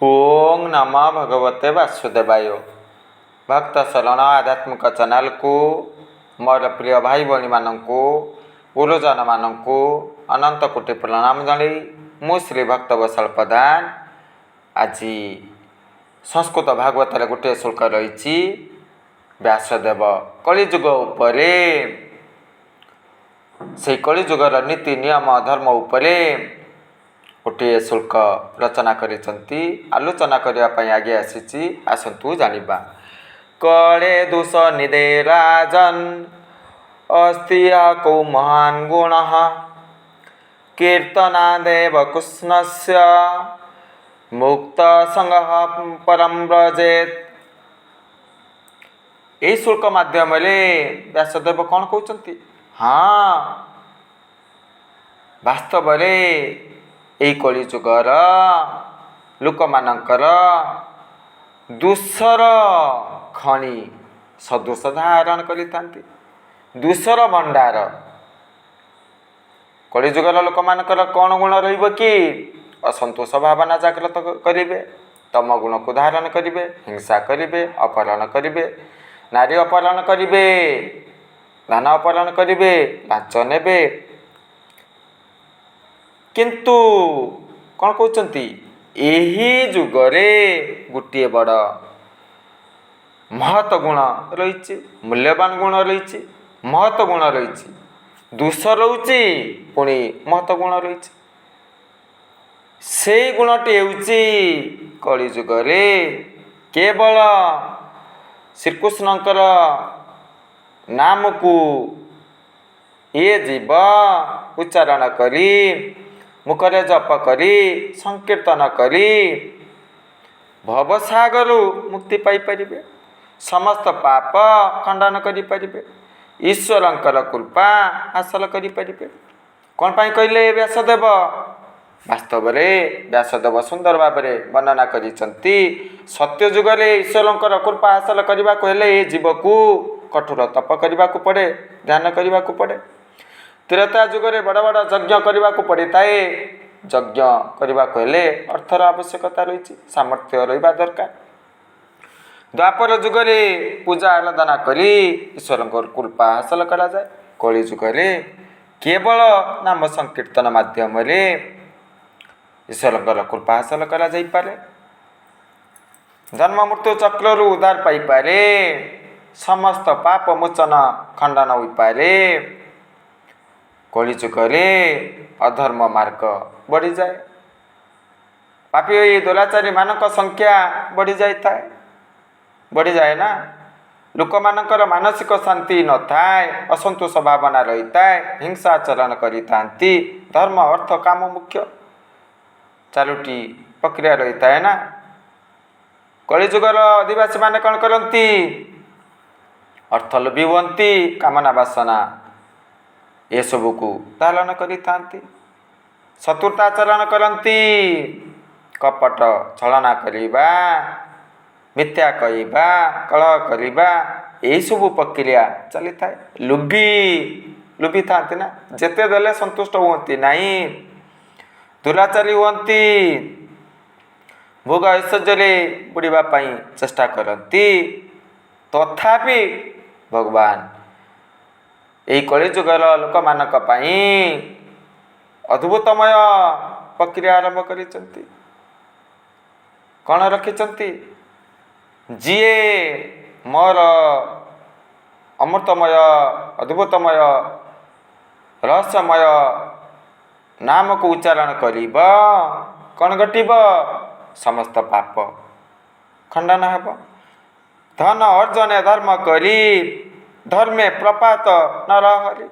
ओम नमः भगवते वासुदेवाय। भक्त शरण आध्यात्मिक चैनल को मोर प्रिय भाई भौणी मानू गुरुजन मानू अनंत कोटि प्रणाम जन मु श्री भक्त वत्सल प्रधान आज संस्कृत भागवत गोटे श्लोक रही व्यासदेव कलिजुग उपरे से कलिजुगर नीति नियम धर्म उपरे गोटे शुल्क रचना करिसंती आलोचना करने आगे आसी आसतु जानिबा। कले दोष निदे राजन अस्तिया कौ महान गुण कीर्तनादेव कृष्णस्य मुक्त संग परम व्रजेत। यही शुल्क माध्यम व्यासदेव कौन कहते? हाँ, वास्तव यही कलिजुगर लोक मानकर दोषर खणी सदोष धारण करिथांती। दोषर भंडार कलिजुगर लोक मानकर कौन गुण रहिबो कि? असंतोष भावना जागृत करिवे, तम गुण को धारण करिवे, हिंसा करिवे, अपहरण करिवे, नारी अपहरण करिवे, धन अपहरण करिवे, लांच नेबे। किंतु कौन कहते? यही जुगरे गोटे बड़ महत गुण रही, मूल्यवान गुण रही, महत गुण रही, दोष रही पुणी महत गुण रही। से गुणटी होउची कलिजुगरे केवल श्रीकृष्णकर नाम को ये जीव उच्चारण करी मुखरे जप करी संकीर्तन करी भवसागर मुक्ति पाई परिबे, समस्त पाप खंडन करि परिबे, ईश्वरंकर कृपा हासिल करि परिबे। कौन पाई कहले व्यासदेव? वास्तव में व्यासदेव सुंदर भाव में वर्णना करिसंती सत्य जुगरे ईश्वरंकर कृपा हासिल करने को हेले ए जीव को कठोर तप करने को पड़े, ध्यान करने को पड़े। त्रेता जुगरे बड़ बड़ यज्ञ करने को पड़े थाए। यज्ञ करने को हेले अर्थर आवश्यकता रही, सामर्थ्य रहा दरकार। द्वापर जुगरे पूजा आराधना करी ईश्वरंकर कृपा हासिल करा जाए। कलि जुगरे केवल नाम संकीर्तन माध्यम ईश्वरंकर कृपा हासिल करा जाई पारे। जन्म मृत्यु चक्र उद्धार पाई पारे, समस्त पाप मोचन खंडन हो पारे। कलिजुगरे अधर्म मार्ग बढ़ी जाए, पापी दुराचारी मानक संख्या बढ़ी जाए, बढ़ी जाए ना। लोक मानकर मानसिक शांति न थाए, असंतोष भावना रही थाए, हिंसा आचरण करि थांती। धर्म अर्थ काम मुख्य चारोटी प्रक्रिया रही थाए ना। कलिजुगर आदिवासी माने कौन करती? अर्थ लोभी हुअन्ति, कामना वासना ये सबू को धारण करि थांती, शत्रुताचरण करती, कपट छलना करिबा, मिथ्या कहवा, कलह करिबा, यही सब प्रक्रिया चली थाए। लुभी थांती ना, जेते देले संतुष्ट हुअन्ति नहीं, दुराचारी हुअन्ति, भोग ऐश्वर्य बुड़ीबा पई चेष्टा करती। तथापि भगवान यही कलिजुगर लोक मानक पई अद्भुतमय प्रक्रिया आरंभ करिसंती। कौन रखिसंती? जीए मोर अमृतमय अद्भुतमय रहस्यमय नाम को उच्चारण करिब, कौन घटिब? समस्त पाप खंडन हेब। धन अर्जन धर्म करी धर्मे प्रपात नरहरि।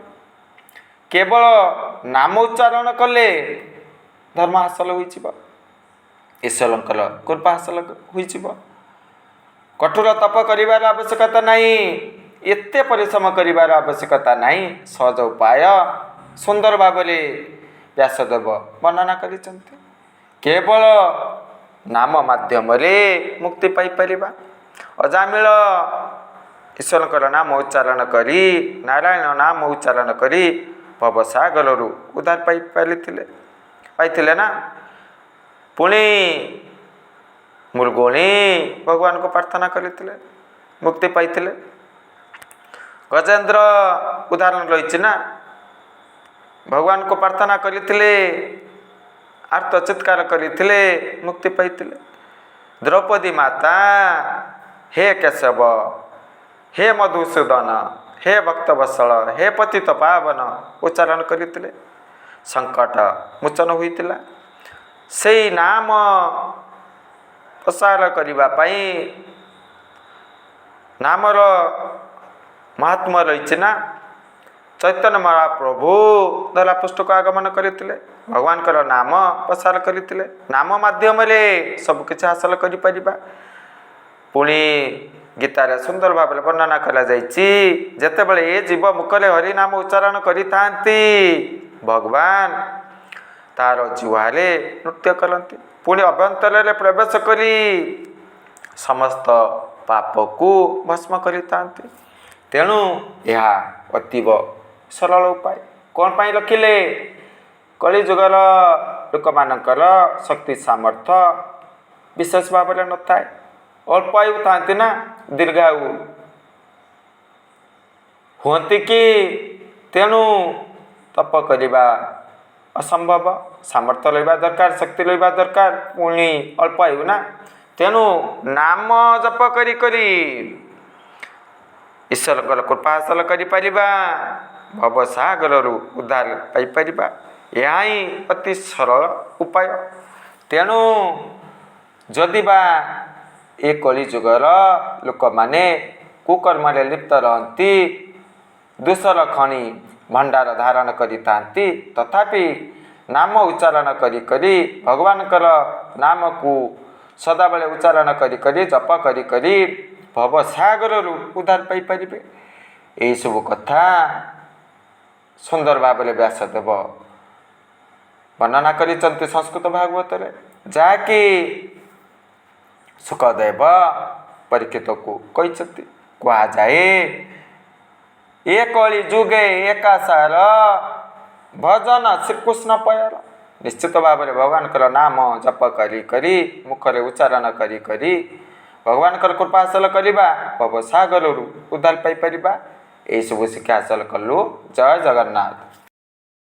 केवल नाम उच्चारण कले धर्म हासिल होइजिब, ईश्वरंकर कृपा हासिल होइजिब। कठोर तप करिवार आवश्यकता नहीं, एते परिश्रम करिवार आवश्यकता नहीं। सहज उपाय सुंदर भाव व्यासदेव वर्णना करिसंती। केवल नाम माध्यम मुक्ति पाई परिबा। अजामिल ईश्वरंकर नाम उच्चारण करी, नारायण नाम उच्चारण करी भवसागर उद्धार पाई ना। पुणी ମୃଗୁଣୀ ଭଗବାନଙ୍କୁ ପ୍ରାର୍ଥନା କରିଥିଲେ, ମୁକ୍ତି ପାଇଥିଲେ। ଗଜେନ୍ଦ୍ର ଉଦାହରଣ ରହିଛି ନା, ଭଗବାନଙ୍କୁ ପ୍ରାର୍ଥନା କରିଥିଲେ, ଆର୍ତ ଚିତ୍କାର କରିଥିଲେ, ମୁକ୍ତି ପାଇଥିଲେ। ଦ୍ରୌପଦୀ ମାତା ହେ କେଶବ, ହେ ମଧୁସୂଦନ, ହେ ଭକ୍ତବତ୍ସଳ, ହେ ପତିତ ପାବନ ଉଚ୍ଚାରଣ କରିଥିଲେ, ସଙ୍କଟ ମୋଚନ ହୋଇଥିଲା। ସେଇ ନାମ ପ୍ରସାର କରିବା ପାଇଁ ନାମର ମହାତ୍ମ୍ୟ ରହିଛି ନା। ଚୈତନ୍ୟ ମହାପ୍ରଭୁ ଧରାପୃଷ୍ଠକୁ ଆଗମନ କରିଥିଲେ, ଭଗବାନଙ୍କର ନାମ ପ୍ରସାର କରିଥିଲେ। ନାମ ମାଧ୍ୟମରେ ସବୁକିଛି ହାସଲ କରିପାରିବା। ପୁଣି ଗୀତାରେ ସୁନ୍ଦର ଭାବରେ ବର୍ଣ୍ଣନା କରାଯାଇଛି, ଯେତେବେଳେ ଏ ଜୀବ ମୁଖରେ ହରିନାମ ଉଚ୍ଚାରଣ କରିଥାନ୍ତି, ଭଗବାନ ତାର ଜିହ୍ୱାରେ ନୃତ୍ୟ କରନ୍ତି, ପୁଣି ଅଭ୍ୟନ୍ତରରେ ପ୍ରବେଶ କରି ସମସ୍ତ ପାପକୁ ଭସ୍ମ କରିଥାନ୍ତି। ତେଣୁ ଏହା ଅତୀବ ସରଳ ଉପାୟ। କ'ଣ ପାଇଁ ରଖିଲେ? କଳିଯୁଗର ଲୋକମାନଙ୍କର ଶକ୍ତି ସାମର୍ଥ୍ୟ ବିଶେଷ ଭାବରେ ନଥାଏ, ଅଳ୍ପ ଆୟୁ ଥାନ୍ତି ନା, ଦୀର୍ଘାୟୁ ହୁଅନ୍ତି କି, ତେଣୁ ତପ କରିବା ଅସମ୍ଭବ। ସାମର୍ଥ୍ୟ ରହିବା ଦରକାର, ଶକ୍ତି ରହିବା ଦରକାର, ପୁଣି ଅଳ୍ପ ଆୟୁ ନା। ତେଣୁ ନାମ ଜପ କରି କରି ଈଶ୍ୱରଙ୍କର କୃପା ହାସଲ କରିପାରିବା, ଭବସାଗରରୁ ଉଦ୍ଧାର ପାଇପାରିବା। ଏହା ହିଁ ଅତି ସରଳ ଉପାୟ। ତେଣୁ ଯଦି ବା ଏ କଳିଯୁଗର ଲୋକମାନେ କୁକର୍ମରେ ଲିପ୍ତ ରହନ୍ତି, ଦୋଷର ଖଣି ଭଣ୍ଡାର ଧାରଣ କରିଥାନ୍ତି, ତଥାପି ନାମ ଉଚ୍ଚାରଣ କରି କରି ଭଗବାନଙ୍କର ନାମକୁ ସଦାବେଳେ ଉଚ୍ଚାରଣ କରି କରି ଜପ କରି କରି ଭବସାଗରରୁ ଉଦ୍ଧାର ପାଇପାରିବେ। ଏହିସବୁ କଥା ସୁନ୍ଦର ଭାବରେ ବ୍ୟାସଦେବ ବର୍ଣ୍ଣନା କରିଛନ୍ତି ସଂସ୍କୃତ ଭାଗବତରେ, ଯାହାକି ସୁଖଦେବ ପରୀକ୍ଷିତକୁ କହିଛନ୍ତି। କୁହାଯାଏ, ଏ କଳି ଯୁଗେ ଏକାସାର ଭଜନ ଶ୍ରୀକୃଷ୍ଣ ପୟର। ନିଶ୍ଚିତ ଭାବରେ ଭଗବାନଙ୍କର ନାମ ଜପ କରି କରି ମୁଖରେ ଉଚ୍ଚାରଣ କରି କରି ଭଗବାନଙ୍କର କୃପା ହାସଲ କରିବା, ଭବସାଗରରୁ ଉଦ୍ଧାର ପାଇପାରିବା। ଏହିସବୁ ଶିକ୍ଷା ହାସଲ କଲୁ। ଜୟ ଜଗନ୍ନାଥ।